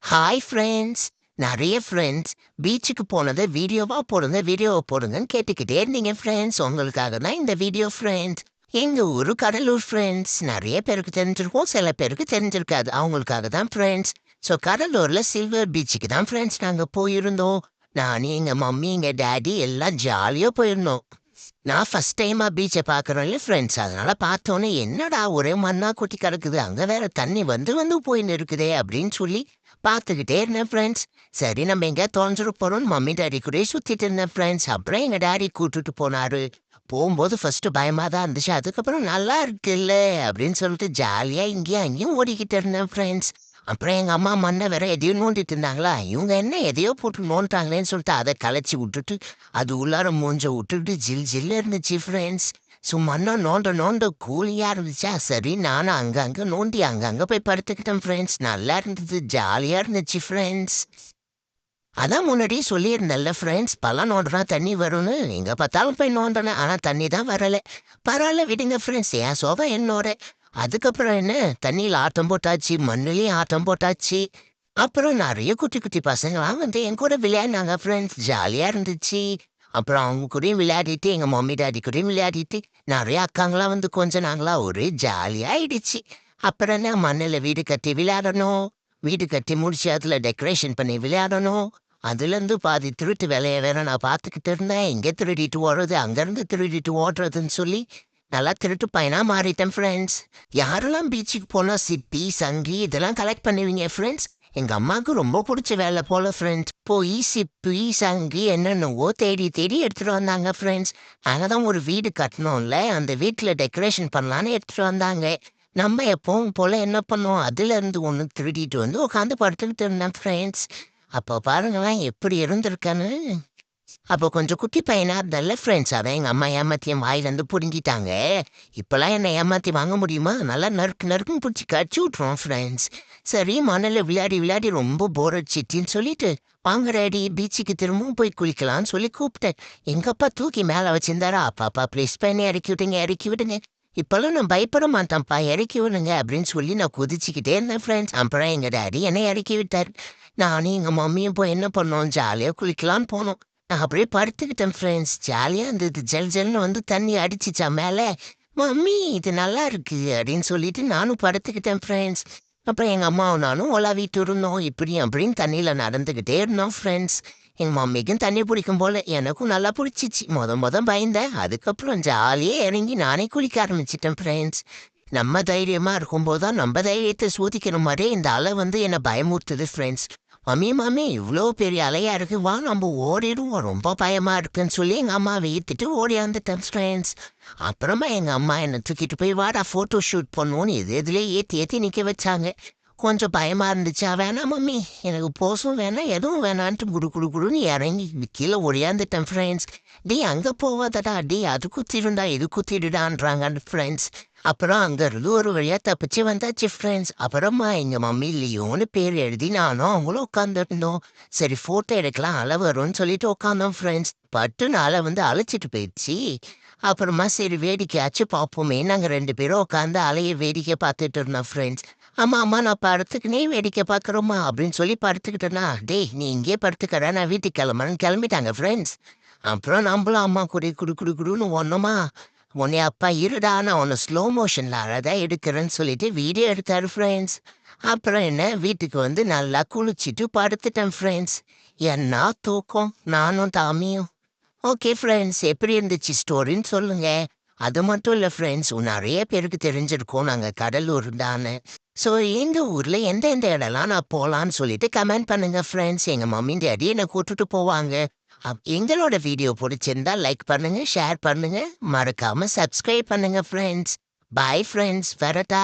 Hi friends. நெறைய friends பீச்சுக்கு போனத வீடியோவா போடுங்கன்னு கேட்டுக்கிட்டே இருந்தீங்க ஃப்ரெண்ட்ஸ். உங்களுக்காக தான் இந்த வீடியோ ஃப்ரெண்ட்ஸ். எங்க ஊரு கடலூர் ஃப்ரெண்ட்ஸ். நெறைய பேருக்கு தெரிஞ்சிருக்கும், சில பேருக்கு தெரிஞ்சிருக்காது. அவங்களுக்காக தான் ஃப்ரெண்ட்ஸ். ஸோ கடலூர்ல சில்வர் பீச்சுக்கு தான் ஃப்ரெண்ட்ஸ் நாங்க போயிருந்தோம். நானு, எங்க மம்மி, எங்க டாடி எல்லாம் ஜாலியா போயிருந்தோம். நான் ஃபர்ஸ்ட் டைமா பீச்ச பார்க்குறேன்ல ஃப்ரெண்ட்ஸ். அதனால பார்த்தோன்னே, "என்னடா ஒரே மண்ணா கொட்டி கிடக்குது. அங்க வேற தண்ணி வந்து வந்து போயின்னு இருக்குதே!" அப்படின்னு சொல்லி பார்த்துக்கிட்டே இருந்தேன் ஃப்ரெண்ட்ஸ். சரி நம்ம எங்கேயாவது தொலைஞ்சிட போறோம்னு மம்மி, டாடி கூடயே சுத்திட்டு இருந்தேன் ஃப்ரெண்ட்ஸ். அப்புறம் எங்க டாடி கூட்டிட்டு போனாரு. போம்போது ஃபர்ஸ்ட் பயமா தான் இருந்துச்சு. அதுக்கப்புறம் "நல்லா இருக்குல்ல" அப்படின்னு சொல்லிட்டு ஜாலியா இங்கேயும் அங்கேயும் ஓடிக்கிட்டு இருந்தேன் ஃப்ரெண்ட்ஸ். அப்புறம் எங்க அம்மா மண்ண வேற எதையோ நோண்டிட்டு இருந்தாங்களா, இவங்க என்ன எதையோ போட்டு நோண்டுறாங்களேன்னு சொல்லிட்டு அத கலச்சி விட்டுட்டு, அது உள்ளார மூஞ்ச விட்டுட்டு ஜில் ஜில்லுன்னு இருந்துச்சு ஃப்ரெண்ட்ஸ். சும்மா நோண்ட நோண்ட கூலிங்கா இருந்துச்சா, சரி நானும் அங்கங்க நோண்டி அங்கங்க போய் படுத்துக்கிட்டேன் ஃப்ரெண்ட்ஸ். நல்லா இருந்தது, ஜாலியா இருந்துச்சு ஃப்ரெண்ட்ஸ். அதான் முன்னாடியே சொல்லியிருந்தேன்ல ஃப்ரெண்ட்ஸ், பழம் நோண்டுனா தண்ணி வரும்னு. எங்க பார்த்தாலும் போய் நோண்டுனேன். ஆனா தண்ணி தான் வரல. பரவால்ல விடுங்க ஃப்ரெண்ட்ஸ், என் சோகம் என்னோட. அதுக்கப்புறம் என்ன, தண்ணியில ஆட்டம் போட்டாச்சு, மண்ணுலயும் ஆட்டம் போட்டாச்சு. அப்புறம் நெறைய குட்டி குட்டி பசங்கலாம் வந்து என் கூட விளையாடுனாங்க ஃப்ரெண்ட்ஸ். ஜாலியா இருந்துச்சு. அப்புறம் அவங்க கூடயும் விளையாடிட்டு, எங்க மம்மி, டாடி கூடயும் விளையாடிட்டு, நெறைய அக்காங்கலாம் வந்து கொஞ்சுனாங்களா, ஒரே ஜாலியா ஆயிடுச்சு. அப்புறம் என்ன, மண்ணுல வீடு கட்டி விளையாடணும். வீடு கட்டி முடிச்சு அதுல டெக்கரேஷன் பண்ணி விளையாடணும். அதுலேருந்து பாதி திருட்டு வேலைய வேற நான் பார்த்துக்கிட்டு இருந்தேன். இங்க திருடிட்டு ஓடுறது, அங்கருந்து திருடிட்டு ஓடுறதுன்னு சொல்லி, நல்லா திருட்டு பையனா மாறிட்டேன் ஃப்ரெண்ட்ஸ். யாரெல்லாம் பீச்சுக்கு போனா சிப்பி, சங்கி இதெல்லாம் கலெக்ட் பண்ணுவீங்க ஃப்ரெண்ட்ஸ்? எங்க அம்மாவுக்கு ரொம்ப புடிச்ச வேலை போல ஃப்ரெண்ட்ஸ். போய் சிப்பி, சங்கி என்னென்னவோ தேடி தேடி எடுத்துட்டு வந்தாங்க ஃப்ரெண்ட்ஸ். நாங்க தான் ஒரு வீடு கட்டணும்ல, அந்த வீட்ல டெக்கரேஷன் பண்ணலான்னு எடுத்துட்டு வந்தாங்க. நம்ம எப்பவும் போல என்ன பண்ணோம், அதுலேருந்து ஒண்ணு திருடிட்டு வந்து உட்காந்து படுத்துக்கிட்டு இருந்தேன் ஃப்ரெண்ட்ஸ். அப்போ பாருங்களேன் எப்படி இருந்திருக்கேன்னு. அப்போ கொஞ்சம் குட்டி பையனா இருந்தேன்ல ஃப்ரெண்ட்ஸ். அதான் எங்க அம்மா ஏமாத்தி என் வாயிலேருந்து புடுங்கிட்டாங்க. இப்பலாம் என்ன ஏமாத்தி வாங்க முடியுமா? நல்லா நறுக்கு நறுக்குன்னு புடிச்சு கடிச்சு விட்டுரும் ஃப்ரெண்ட்ஸ். சரி மணல்ல விளையாடி விளையாடி ரொம்ப போர் அடிச்சிச்சுன்னு சொல்லிட்டு, "வாங்க டாடி பீச்சுக்கு திரும்பவும் போய் குளிக்கலாம்னு" சொல்லி கூப்பிட்டேன். எங்க அப்பா தூக்கி மேல வச்சிருந்தாரா, "அப்பா ப்ளீஸ் பா என்ன இறக்கி விடுங்க, இறக்கி விடுங்க. இப்பலாம் நான் பயப்பட மாட்டேன்ப்பா, இறக்கி விடுங்க" அப்படின்னு சொல்லி நான் குதிச்சுக்கிட்டே இருந்தேன் ஃப்ரெண்ட்ஸ். அப்புறம் எங்க டாடி என்னை இறக்கி விட்டாரு. நானும் எங்க மம்மியும் போய் என்ன பண்ணோம், ஜாலியா குளிக்கலான்னு போனோம். நான் அப்படியே படுத்துக்கிட்டேன் ஃப்ரெண்ட்ஸ். ஜாலியா இருந்தது. ஜல் ஜல்ன்னு வந்து தண்ணி அடிச்சுச்சா மேல. "மம்மி இது நல்லா இருக்கு" அப்படின்னு சொல்லிட்டு நானும் படுத்துக்கிட்டேன் ஃப்ரெண்ட்ஸ். அப்புறம் எங்க அம்மாவும் நானும் உலாவிட்டு இருந்தோம். இப்படி அப்படின்னு தண்ணியில நடந்துக்கிட்டே இருந்தோம் ஃப்ரெண்ட்ஸ். எங்க மம்மிக்கும் தண்ணி பிடிக்கும் போல. எனக்கும் நல்லா பிடிச்சிச்சு. மொத பயந்தேன். அதுக்கப்புறம் ஜாலியா இறங்கி நானே குளிக்க ஆரம்பிச்சுட்டேன் ஃப்ரெண்ட்ஸ். நம்ம தைரியமா இருக்கும்போது தான் நம்ம தைரியத்த சோதிக்கிற மாரியே இந்த அலை வந்து என்ன பயமுறுத்துது ஃப்ரெண்ட்ஸ். "மம்மி மம்மி இவ்ளோ பெரிய அலையா இருக்கு. வா நம்ம ஓடிடுவோம். ரொம்ப பயமா இருக்குன்னு" சொல்லி எங்க அம்மாவ இழுத்துட்டு ஓடியாந்துட்டேன் ஃப்ரெண்ட்ஸ். அப்புறமா எங்க அம்மா என்ன தூக்கிட்டு போய் வாடா ஃபோட்டோ ஷூட் பண்ணுவோன்னு எதுலயே ஏத்தி ஏத்தி நிக்க வச்சாங்க. கொஞ்சம் பயமா இருந்துச்சா, "வேணாம் மம்மி எனக்கு போஸும் வேணாம், எதுவும் வேணான்ட்டு" குடு குடு குடுன்னு இறங்கி கீழ ஓடியாந்துட்டேன் ஃப்ரெண்ட்ஸ். "டேய் அங்க போவாதடா, டேய் அது குத்திடும்டா, இது குத்திடுடான்றாங்க" ஃப்ரெண்ட்ஸ். அப்புறம் அங்கருந்து ஒரு வழியா தப்பிச்சு வந்தாச்சு ஃப்ரெண்ட்ஸ். அப்புறமா எங்க மம்மி லியோன்னு பேர் எழுதி நானும் அவங்களும் உட்காந்துருந்தோம். சரி ஃபோட்டோ எடுக்கலாம், அலை வரும்னு சொல்லிட்டு உட்காந்தோம் ஃப்ரெண்ட்ஸ். பட்டுன்னு அலை வந்து அழைச்சிட்டு போயிடுச்சு. அப்புறமா சரி வேடிக்கையாச்சும் பார்ப்போமே, நாங்க 2 பேரும் உட்காந்து அலைய வேடிக்கை பார்த்துட்டு இருந்தோம் ஃப்ரெண்ட்ஸ். "அம்மா அம்மா நான் படுத்துக்கினே வேடிக்கை பார்க்குறோம்மா" அப்படின்னு சொல்லி படுத்துக்கிட்டேனா, "டேய் நீ இங்கேயே படுத்துக்கடா, நான் வீட்டுக்கு கிளம்புறேன்னு" கிளம்பிட்டாங்க ஃப்ரெண்ட்ஸ். அப்புறம் நம்பளும் அம்மா கூட குடு குடு குடுன்னு ஓடுனோமா. உடனே அப்பா, "இருடா நான் உன்ன ஸ்லோ மோஷன்ல அழகா எடுக்கிறேன்னு" சொல்லிட்டு வீடியோ எடுத்தாரு ஃப்ரெண்ட்ஸ். அப்புறம் என்ன வீட்டுக்கு வந்து நல்லா குளிச்சுட்டு படுத்துட்டேன் ஃப்ரெண்ட்ஸ். என்னா தூக்கம் நானும் தாமியும். ஓகே ஃப்ரெண்ட்ஸ், எப்படி இருந்துச்சு ஸ்டோரின்னு சொல்லுங்க. அது மட்டும் இல்ல ஃப்ரெண்ட்ஸ், நெறைய பேருக்கு தெரிஞ்சிருக்கும் நாங்க கடலூர் தான்னு. ஸோ எங்க ஊர்ல எந்த இடம்லாம் நான் போலான்னு சொல்லிட்டு கமெண்ட் பண்ணுங்க ஃப்ரெண்ட்ஸ். எங்க மம்மி, டாடி என்ன கூட்டிட்டு போவாங்க. எங்களோட வீடியோ பிடிச்சிருந்தா லைக் பண்ணுங்க, ஷேர் பண்ணுங்க, மறக்காம சப்ஸ்கிரைப் பண்ணுங்க ஃப்ரெண்ட்ஸ். பாய் ஃப்ரெண்ட்ஸ், வரட்டா?